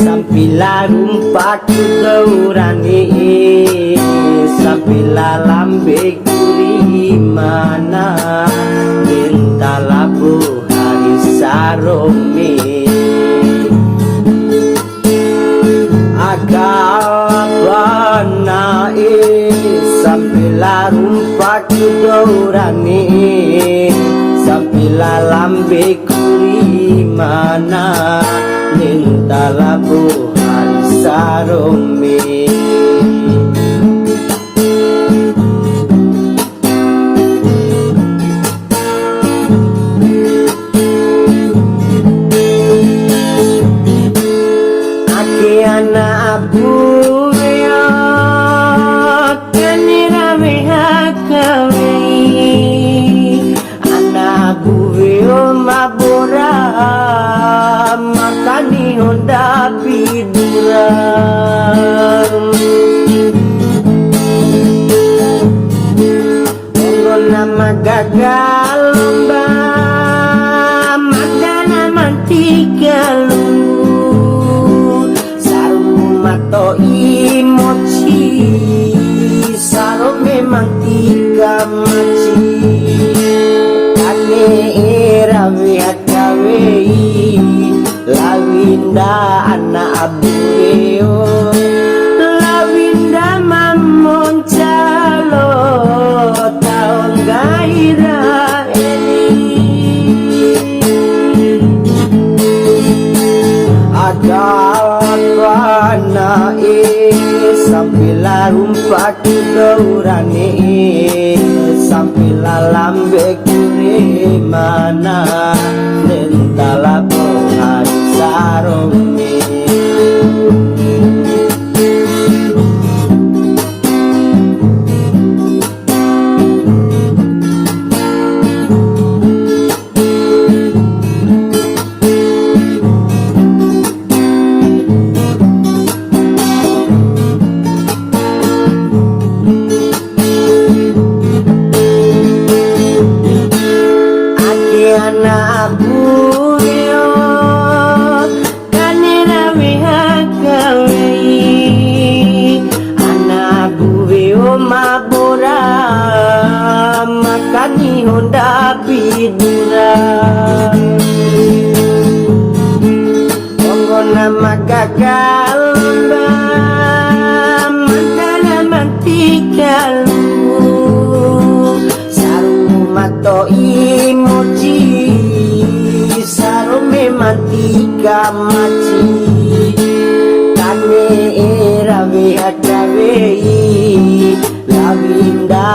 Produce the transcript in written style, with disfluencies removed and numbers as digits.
Sampila rumpat daurani, sampila lambe kuri mana minta labu hari sarome agabana sampila rumpat daurani, sampila lambe kuri mana minta labu hari sarome ake anak abu ya kanira mehakawe anak abu ya mabora makani honda piduran Ongo nama gagal lomba magana mantigalu saru mato imochi saru memang tiga maci kane rawi akawei lawinda anak abueo lawinda mamon calo tahun gaira ini agakana sampila rumpat daurane sampila lambe kure mana nentala pohon sarome anak abu yo kanira mehakawe anak abu yo mabora makani honda piduran Ongo nama gagal lomba mantala mantikalu saru mato imoji sarome mantika maci kane rawe akawei lawinda